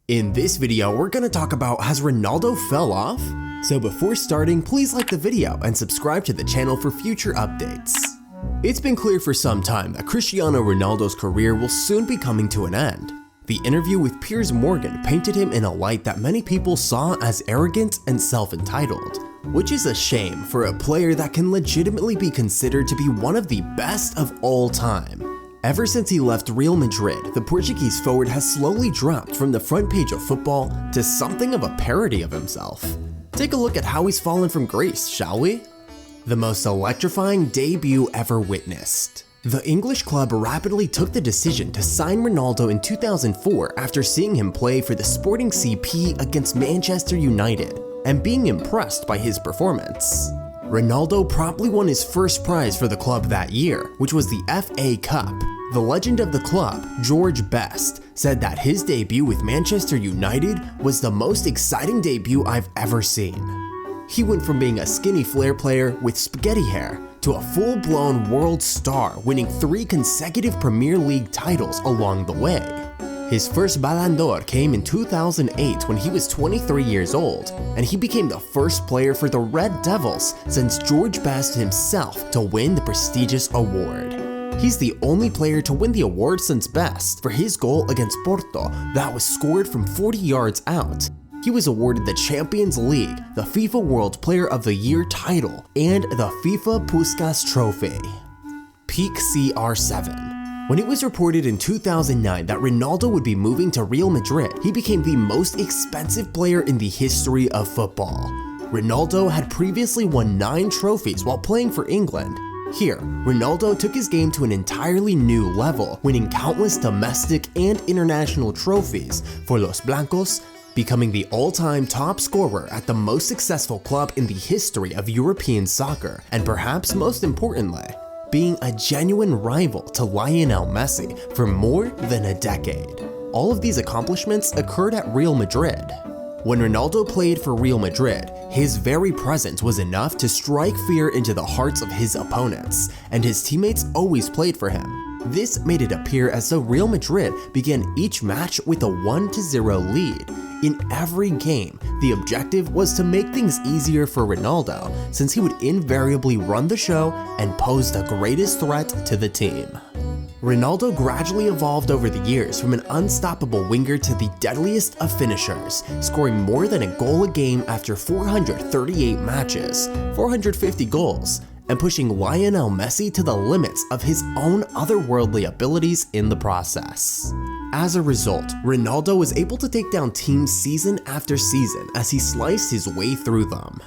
In this video, we're gonna talk about has Ronaldo fell off? So before starting, please like the video and subscribe to the channel for future updates. It's been clear for some time that Cristiano Ronaldo's career will soon be coming to an end. The interview with Piers Morgan painted him in a light that many people saw as arrogant and self-entitled, which is a shame for a player that can legitimately be considered to be one of the best of all time. Ever since he left Real Madrid, the Portuguese forward has slowly dropped from the front page of football to something of a parody of himself. Take a look at how he's fallen from grace, shall we? The most electrifying debut ever witnessed. The English club rapidly took the decision to sign Ronaldo in 2004 after seeing him play for the Sporting CP against Manchester United and being impressed by his performance. Ronaldo promptly won his first prize for the club that year, which was the FA Cup. The legend of the club, George Best, said that his debut with Manchester United was the most exciting debut I've ever seen. He went from being a skinny flair player with spaghetti hair to a full-blown world star, winning 3 consecutive Premier League titles along the way. His first Ballon d'Or came in 2008 when he was 23 years old, and he became the first player for the Red Devils since George Best himself to win the prestigious award. He's the only player to win the award since Best for his goal against Porto that was scored from 40 yards out. He was awarded the Champions League, the FIFA World Player of the Year title, and the FIFA Puskás Trophy. Peak CR7. When it was reported in 2009 that Ronaldo would be moving to Real Madrid, he became the most expensive player in the history of football. Ronaldo had previously won 9 trophies while playing for England. Here, Ronaldo took his game to an entirely new level, winning countless domestic and international trophies for Los Blancos, becoming the all-time top scorer at the most successful club in the history of European soccer, and perhaps most importantly, being a genuine rival to Lionel Messi for more than a decade. All of these accomplishments occurred at Real Madrid. When Ronaldo played for Real Madrid, his very presence was enough to strike fear into the hearts of his opponents, and his teammates always played for him. This made it appear as though Real Madrid began each match with a 1-0 lead. In every game, the objective was to make things easier for Ronaldo, since he would invariably run the show and pose the greatest threat to the team. Ronaldo gradually evolved over the years from an unstoppable winger to the deadliest of finishers, scoring more than a goal a game after 438 matches, 450 goals, and pushing Lionel Messi to the limits of his own otherworldly abilities in the process. As a result, Ronaldo was able to take down teams season after season as he sliced his way through them.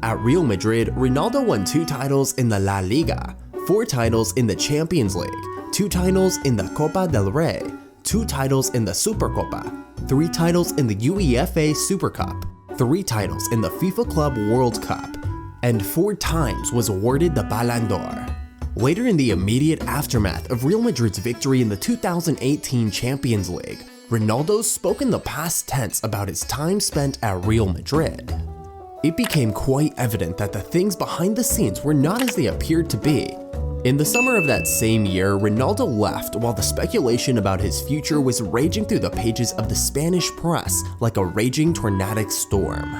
At Real Madrid, Ronaldo won 2 titles in the La Liga, 4 titles in the Champions League, 2 titles in the Copa del Rey, 2 titles in the Supercopa, 3 titles in the UEFA Super Cup, 3 titles in the FIFA Club World Cup, and 4 times was awarded the Ballon d'Or. Later in the immediate aftermath of Real Madrid's victory in the 2018 Champions League, Ronaldo spoke in the past tense about his time spent at Real Madrid. It became quite evident that the things behind the scenes were not as they appeared to be. In the summer of that same year, Ronaldo left while the speculation about his future was raging through the pages of the Spanish press like a raging tornadic storm.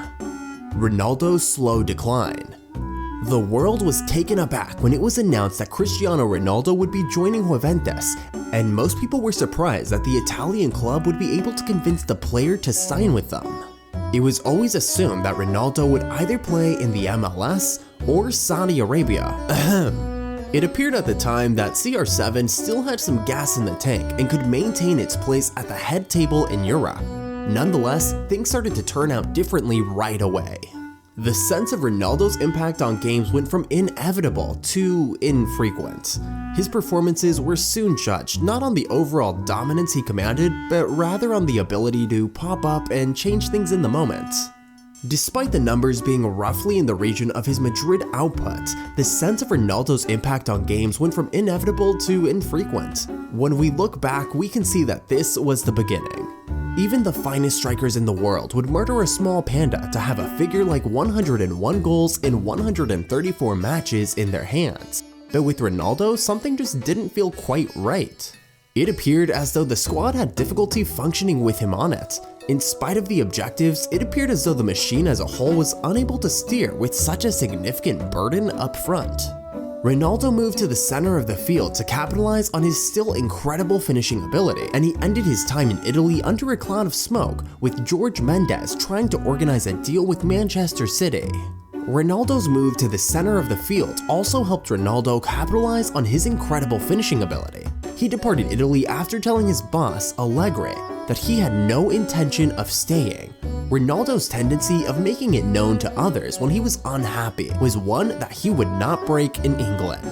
Ronaldo's slow decline. The world was taken aback when it was announced that Cristiano Ronaldo would be joining Juventus, and most people were surprised that the Italian club would be able to convince the player to sign with them. It was always assumed that Ronaldo would either play in the MLS or Saudi Arabia. It appeared at the time that CR7 still had some gas in the tank and could maintain its place at the head table in Europe. Nonetheless, things started to turn out differently right away. The sense of Ronaldo's impact on games went from inevitable to infrequent. His performances were soon judged not on the overall dominance he commanded, but rather on the ability to pop up and change things in the moment. Despite the numbers being roughly in the region of his Madrid output, the sense of Ronaldo's impact on games went from inevitable to infrequent. When we look back, we can see that this was the beginning. Even the finest strikers in the world would murder a small panda to have a figure like 101 goals in 134 matches in their hands. But with Ronaldo, something just didn't feel quite right. It appeared as though the squad had difficulty functioning with him on it. In spite of the objectives, it appeared as though the machine as a whole was unable to steer with such a significant burden up front. Ronaldo moved to the center of the field to capitalize on his still incredible finishing ability, and he ended his time in Italy under a cloud of smoke, with Jorge Mendes trying to organize a deal with Manchester City. Ronaldo's move to the center of the field also helped Ronaldo capitalize on his incredible finishing ability. He departed Italy after telling his boss, Allegri, that he had no intention of staying. Ronaldo's tendency of making it known to others when he was unhappy was one that he would not break in England.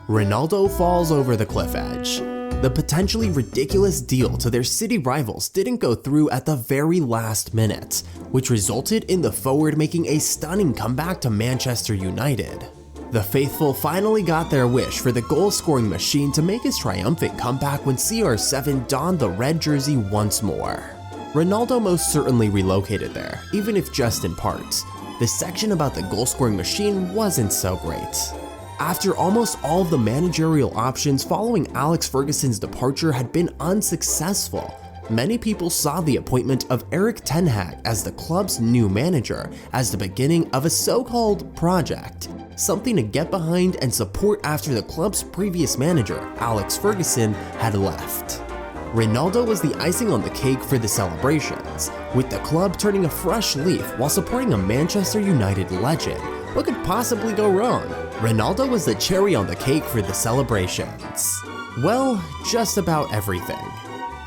Ronaldo falls over the cliff edge. The potentially ridiculous deal to their city rivals didn't go through at the very last minute, which resulted in the forward making a stunning comeback to Manchester United. The faithful finally got their wish for the goal-scoring machine to make his triumphant comeback when CR7 donned the red jersey once more. Ronaldo most certainly relocated there, even if just in part. The section about the goal-scoring machine wasn't so great. After almost all of the managerial options following Alex Ferguson's departure had been unsuccessful, many people saw the appointment of Erik ten Hag as the club's new manager as the beginning of a so-called project, something to get behind and support after the club's previous manager, Alex Ferguson, had left. Ronaldo was the icing on the cake for the celebrations, with the club turning a fresh leaf while supporting a Manchester United legend. What could possibly go wrong? Ronaldo was the cherry on the cake for the celebrations. Well, just about everything.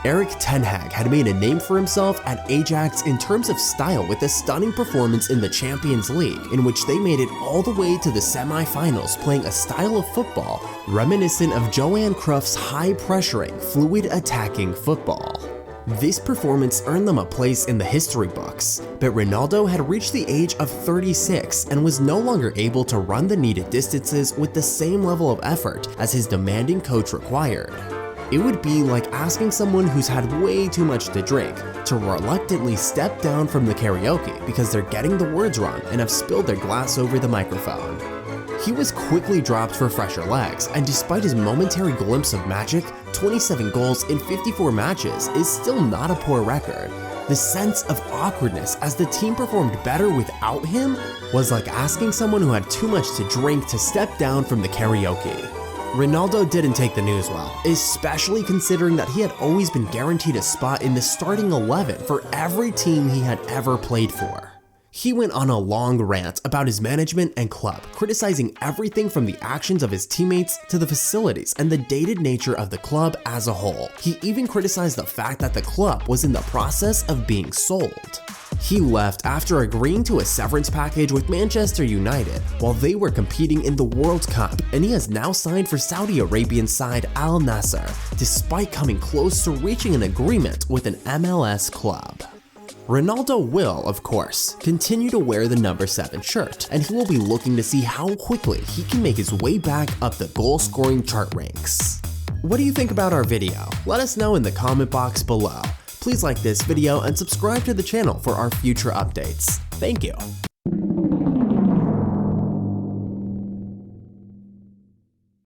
Erik ten Hag had made a name for himself at Ajax in terms of style with a stunning performance in the Champions League, in which they made it all the way to the semi-finals playing a style of football reminiscent of Johan Cruyff's high-pressuring, fluid-attacking football. This performance earned them a place in the history books, but Ronaldo had reached the age of 36 and was no longer able to run the needed distances with the same level of effort as his demanding coach required. It would be like asking someone who's had way too much to drink to reluctantly step down from the karaoke because they're getting the words wrong and have spilled their glass over the microphone. He was quickly dropped for fresher legs, and despite his momentary glimpse of magic, 27 goals in 54 matches is still not a poor record. The sense of awkwardness as the team performed better without him was like asking someone who had too much to drink to step down from the karaoke. Ronaldo didn't take the news well, especially considering that he had always been guaranteed a spot in the starting 11 for every team he had ever played for. He went on a long rant about his management and club, criticizing everything from the actions of his teammates to the facilities and the dated nature of the club as a whole. He even criticized the fact that the club was in the process of being sold. He left after agreeing to a severance package with Manchester United while they were competing in the World Cup, and he has now signed for Saudi Arabian side Al Nassr, despite coming close to reaching an agreement with an MLS club. Ronaldo will, of course, continue to wear the number 7 shirt, and he will be looking to see how quickly he can make his way back up the goal-scoring chart ranks. What do you think about our video? Let us know in the comment box below. Please like this video and subscribe to the channel for our future updates. Thank you.